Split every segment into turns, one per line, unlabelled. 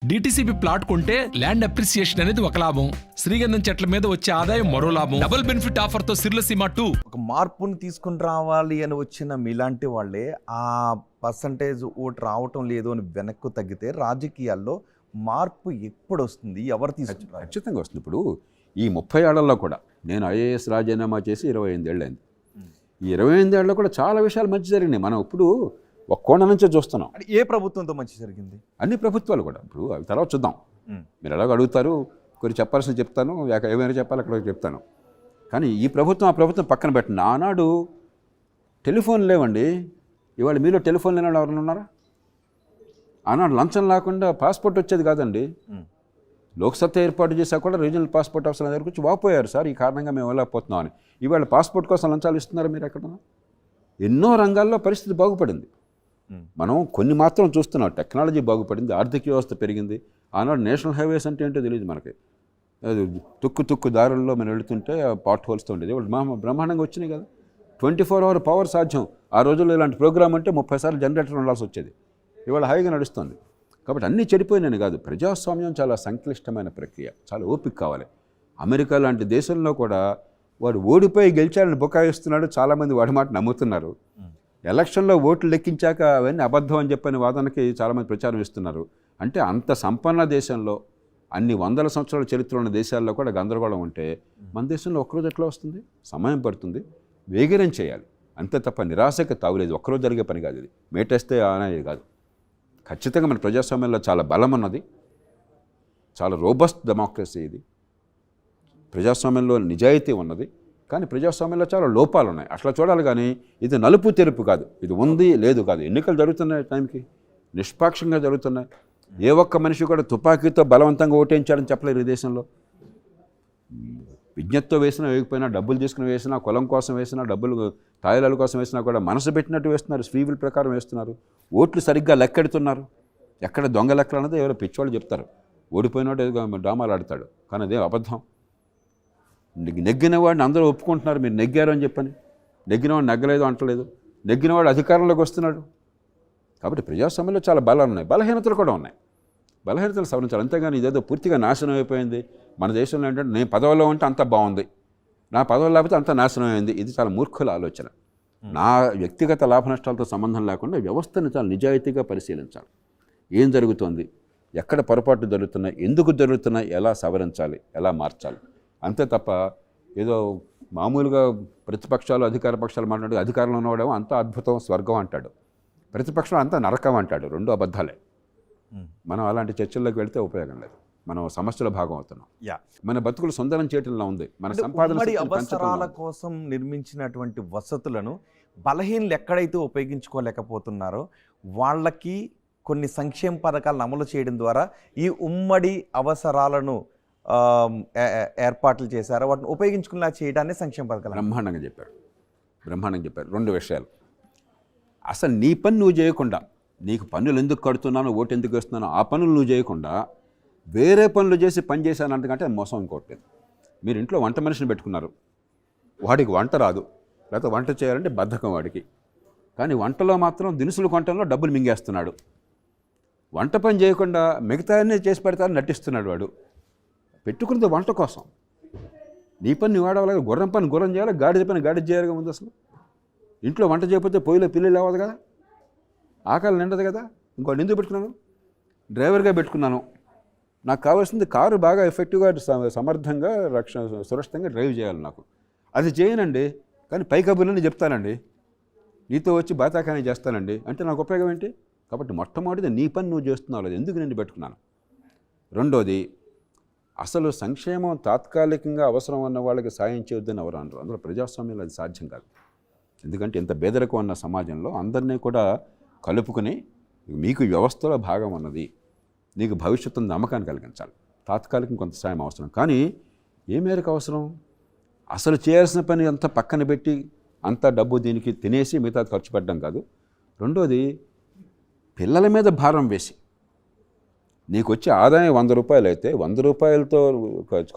DTCP plot కొంటే land appreciation అనేది ఒక లాభం, శ్రీగంధం చెట్ల మీద వచ్చే ఆదాయం మరో లాభం. డబుల్ బెనిఫిట్ ఆఫర్ తో సిర్లసీమ 2.
ఒక మార్పుని తీసుకుని రావాలి అని వచ్చిన మీలాంటి వాళ్ళే ఆ పర్సంటేజ్ ఓటు రావటం లేదు అని వెనక్కు తగ్గితే రాజకీయాల్లో మార్పు ఎప్పుడు వస్తుంది, ఎవరు తీసుకుంటారు?
ఖచ్చితంగా వస్తుంది. ఇప్పుడు ఈ 30 ఏళ్లలో కూడా నేను ఐఏఎస్ రాజీనామా చేసి 28 ఏళ్ళైంది. ఈ 28 ఏళ్ళలో కూడా చాలా విషయాలు మంచి జరిగినాయి. మనం ఇప్పుడు ఒక కోణం నుంచే చూస్తున్నాం.
ఏ ప్రభుత్వంతో మంచి జరిగింది?
అన్ని ప్రభుత్వాలు కూడా. ఇప్పుడు అవి తర్వాత చూద్దాం. మీరు ఎలాగో అడుగుతారు, కొన్ని చెప్పాల్సిన చెప్తాను, ఏమైనా చెప్పాలి అక్కడ చెప్తాను. కానీ ఈ ప్రభుత్వం ఆ ప్రభుత్వం పక్కన పెట్టండి. ఆనాడు టెలిఫోన్ లేవండి. ఇవాళ మీలో టెలిఫోన్ లేని వాళ్ళు ఎవరైనా ఉన్నారా? ఆనాడు లంచం లేకుండా పాస్పోర్ట్ వచ్చేది కాదండి. లోక్సత్తా ఏర్పాటు చేశాక కూడా రీజనల్ పాస్పోర్ట్ అవసరం దగ్గరకు వచ్చి వాపోయారు, సార్ ఈ కారణంగా మేము వెళ్ళకపోతున్నాం అని. ఇవాళ పాస్పోర్ట్ కోసం లంచాలు ఇస్తున్నారు మీరు ఎక్కడ? ఎన్నో రంగాల్లో పరిస్థితి బాగుపడింది. మనం కొన్ని మాత్రం చూస్తున్నాం. టెక్నాలజీ బాగుపడింది, ఆర్థిక వ్యవస్థ పెరిగింది. ఆనాడు నేషనల్ హైవేస్ అంటే ఏంటో తెలియదు మనకి. అది తుక్కు దారుల్లో మనం వెళుతుంటే పాట్ హోల్స్తో ఉండేది. వాళ్ళు బ్రహ్మాండంగా వచ్చినాయి కదా. 24 hour పవర్ సాధ్యం. ఆ రోజుల్లో ఇలాంటి ప్రోగ్రామ్ అంటే 30 సార్లు జనరేటర్ ఉండాల్సి వచ్చేది. ఇవాళ హాయిగా నడుస్తుంది. కాబట్టి అన్నీ చెడిపోయినాయి కాదు. ప్రజాస్వామ్యం చాలా సంక్లిష్టమైన ప్రక్రియ, చాలా ఓపిక కావాలి. అమెరికా లాంటి దేశంలో కూడా వాడు ఓడిపోయి గెలిచాడని బుకాయిస్తున్నాడు. చాలామంది వాడి మాట నమ్ముతున్నారు. ఎలక్షన్లో ఓట్లు లెక్కించాక అవన్నీ అబద్ధం అని చెప్పని వాదనకి చాలామంది ప్రచారం ఇస్తున్నారు. అంటే అంత సంపన్న దేశంలో, అన్ని వందల సంవత్సరాల చరిత్ర ఉన్న దేశాల్లో కూడా గందరగోళం ఉంటే మన దేశంలో ఒక్కరోజు ఎట్లా వస్తుంది? సమయం పడుతుంది, వేగరం చేయాలి. అంతే తప్ప నిరాశకి తావులేదు. ఒక్కరోజు జరిగే పని కాదు ఇది. మేటేస్తే అనేది కాదు. ఖచ్చితంగా మన ప్రజాస్వామ్యంలో చాలా బలం ఉన్నది, చాలా రోబస్ట్ డెమోక్రసీ ఇది. ప్రజాస్వామ్యంలో నిజాయితీ ఉన్నది. కానీ ప్రజాస్వామ్యంలో చాలా లోపాలు ఉన్నాయి. అట్లా చూడాలి. కానీ ఇది నలుపు తెరుపు కాదు, ఇది ఉంది లేదు కాదు. ఎన్నికలు జరుగుతున్నాయి టైంకి, నిష్పాక్షంగా జరుగుతున్నాయి. ఏ ఒక్క మనిషి కూడా తుపాకీతో బలవంతంగా ఓటేయించాడని చెప్పలేరు ఈ దేశంలో. విజ్ఞతతో వేసినా వేయకపోయినా, డబ్బులు తీసుకుని వేసినా, కులం కోసం వేసినా, డబ్బులు తాయిలాల కోసం వేసినా కూడా మనసు పెట్టినట్టు వేస్తున్నారు, స్వీవుల ప్రకారం వేస్తున్నారు. ఓట్లు సరిగ్గా లెక్కెడుతున్నారు. ఎక్కడ దొంగ లెక్కలు అన్నది ఎవరో పిచ్చివాళ్ళు చెప్తారు. ఓడిపోయినోడు ఏదో డ్రామాలు ఆడతాడు, కానీ అదే అబద్ధం. నెగ్గిన వాడిని అందరూ ఒప్పుకుంటున్నారు, మీరు నెగ్గారు అని చెప్పని. నెగ్గినవాడు నెగ్గలేదు అంటలేదు, నెగ్గినవాడు అధికారంలోకి వస్తున్నాడు. కాబట్టి ప్రజాస్వామ్యంలో చాలా బలాలు ఉన్నాయి, బలహీనతలు కూడా ఉన్నాయి. బలహీనతలు సవరించాలి. అంతేగాని ఇదేదో పూర్తిగా నాశనం అయిపోయింది. మన దేశంలో ఏంటంటే నేను పదవిలో ఉంటే అంత బాగుంది, నా పదవి లేకపోతే అంత నాశనం అయింది. ఇది చాలా మూర్ఖుల ఆలోచన. నా వ్యక్తిగత లాభ నష్టాలతో సంబంధం లేకుండా వ్యవస్థను చాలా నిజాయితీగా పరిశీలించాలి. ఏం జరుగుతుంది, ఎక్కడ పొరపాటు జరుగుతున్నాయి, ఎందుకు జరుగుతున్నాయి, ఎలా సవరించాలి, ఎలా మార్చాలి. అంతే తప్ప ఏదో మామూలుగా ప్రతిపక్షాలు అధికార పక్షాలు మాట్లాడు, అధికారంలో ఉన్నవాడేమో అంత అద్భుతం స్వర్గం అంటాడు, ప్రతిపక్షం అంతా నరకం అంటాడు. రెండు అబద్ధాలే. మనం అలాంటి చర్చల్లోకి వెళ్తే ఉపయోగం లేదు. మనం సమస్యల భాగం అవుతున్నాం. మన బతుకులు సుందరం చేయటంలో ఉంది. మన సంపాదన
అవసరాల కోసం నిర్మించినటువంటి వసతులను బలహీనలు ఎక్కడైతే ఉపయోగించుకోలేకపోతున్నారో వాళ్ళకి కొన్ని సంక్షేమ పథకాలను అమలు చేయడం ద్వారా ఈ ఉమ్మడి అవసరాలను ఏర్పాట్లు చేశారు. వాటిని ఉపయోగించుకునేలా చేయడాన్ని సంక్షేమ పథకాలు.
బ్రహ్మాండంగా చెప్పారు. 2 విషయాలు. అసలు నీ పని నువ్వు చేయకుండా, నీకు పన్నులు ఎందుకు కడుతున్నానో, ఓటు ఎందుకు వేస్తున్నానో ఆ పనులు నువ్వు చేయకుండా వేరే పనులు చేసి పని చేశానంటే మోసం ఇంకోట్లేదు. మీరు ఇంట్లో వంట మనిషిని పెట్టుకున్నారు, వాడికి వంట రాదు, లేకపోతే వంట చేయాలంటే బద్ధకం వాడికి. కానీ వంటలో మాత్రం దినుసులు కొనటంలో డబ్బులు మింగేస్తున్నాడు. వంట పని చేయకుండా మిగతా అన్నీ చేసి పెడతానని నటిస్తున్నాడు వాడు. పెట్టుకున్నది వంట కోసం. నీ పని నువ్వు వాడవాలి, గుర్రం పని గుర్రం చేయాలి, గాడిద పని గాడిద చేయాలిగా ముందు. అసలు ఇంట్లో వంట చేయకపోతే పొయ్యిలో పిల్లలు అవ్వదు కదా, ఆకలి నిండదు కదా. ఇంకోటి ఎందుకు పెట్టుకున్నాను, డ్రైవర్గా పెట్టుకున్నాను. నాకు కావాల్సింది కారు బాగా ఎఫెక్టివ్గా సమర్థంగా సురక్షితంగా డ్రైవ్ చేయాలి. నాకు అది చేయనండి, కానీ పై కబుర్లని చెప్తానండి, నీతో వచ్చి బాతాకాని చేస్తానండి అంటే నాకు ఉపయోగం ఏంటి? కాబట్టి మొట్టమొదటిది నీ పని నువ్వు చేస్తున్నావు, అది ఎందుకు నేను పెట్టుకున్నాను. రెండోది, అసలు సంక్షేమం తాత్కాలికంగా అవసరం ఉన్న వాళ్ళకి సాయం చేయొద్దని ఎవరు అనరు. అందులో ప్రజాస్వామ్యంలో అది సాధ్యం కాదు. ఎందుకంటే ఇంత పేదరికం ఉన్న సమాజంలో అందరినీ కూడా కలుపుకుని మీకు వ్యవస్థలో భాగం ఉన్నది, నీకు భవిష్యత్తును నమ్మకాన్ని కలిగించాలి. తాత్కాలికం కొంత సాయం అవసరం, కానీ ఏ మేరకు అవసరం? అసలు చేయాల్సిన పని అంతా పక్కన పెట్టి అంత డబ్బు దీనికి తినేసి మిగతా ఖర్చు పెట్టడం కాదు. రెండోది, పిల్లల మీద భారం వేసి నీకు వచ్చే ఆదాయం 100 రూపాయలు అయితే 100 రూపాయలతో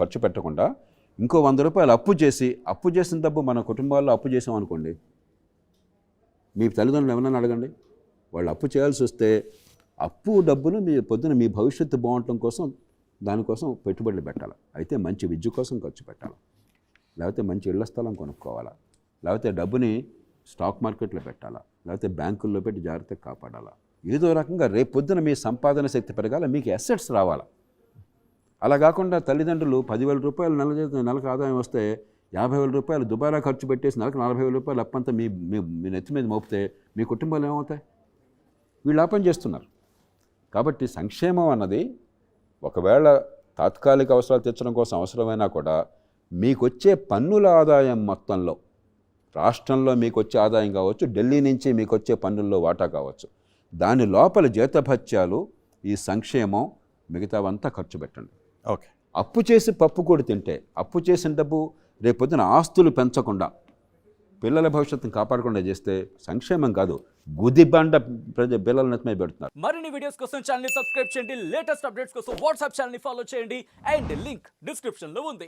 ఖర్చు పెట్టకుండా ఇంకో 100 రూపాయలు అప్పు చేసిన డబ్బు మన కుటుంబాల్లో అప్పు చేసామనుకోండి, మీ తల్లిదండ్రులు ఏమన్నా అడగండి, వాళ్ళు అప్పు చేయాల్సి వస్తే అప్పు డబ్బును మీ పొద్దున మీ భవిష్యత్తు బాగుండటం కోసం దానికోసం పెట్టుబడులు పెట్టాలి. అయితే మంచి విద్య కోసం ఖర్చు పెట్టాలి, లేకపోతే మంచి ఇళ్ల స్థలం కొనుక్కోవాలా, లేకపోతే డబ్బుని స్టాక్ మార్కెట్లో పెట్టాలా, లేకపోతే బ్యాంకుల్లో పెట్టి జాగ్రత్తగా కాపాడాలా. ఏదో రకంగా రేపు పొద్దున మీ సంపాదన శక్తి పెరగాల, మీకు అసెట్స్ రావాలా. అలా కాకుండా తల్లిదండ్రులు 10,000 రూపాయలు నెలకు ఆదాయం వస్తే 50,000 రూపాయలు దుబారా ఖర్చు పెట్టేసి నెలకు 40,000 రూపాయలు అప్పంతా మీ మీ నెత్తి మీద మోపితే మీ కుటుంబాలు ఏమవుతాయి? వీళ్ళు ఆ పని చేస్తున్నారు. కాబట్టి సంక్షేమం అన్నది ఒకవేళ తాత్కాలిక అవసరాలు తీర్చడం కోసం అవసరమైనా కూడా మీకు వచ్చే పన్నుల ఆదాయం మొత్తంలో, రాష్ట్రంలో మీకు వచ్చే ఆదాయం కావచ్చు, ఢిల్లీ నుంచి మీకు వచ్చే పన్నుల్లో వాటా కావచ్చు, దాని లోపల జీతభత్యాలు, ఈ సంక్షేమం, మిగతావంతా ఖర్చు పెట్టండి.
ఓకే.
అప్పు చేసి పప్పు కూడా తింటే, అప్పు చేసిన డబ్బు రేపొద్దున ఆస్తులు పెంచకుండా పిల్లల భవిష్యత్తును కాపాడకుండా చేస్తే సంక్షేమం కాదు, గుదిబండ పిల్లల నెత్తిమీద పెడుతున్నారు.
మరిన్ని వీడియోస్ కోసం ఛానల్ ని సబ్స్క్రైబ్ చేయండి, లేటెస్ట్ అప్డేట్స్ కోసం వాట్సాప్ ఛానల్ ని ఫాలో చేయండి అండ్ లింక్ డిస్క్రిప్షన్ లో ఉంది.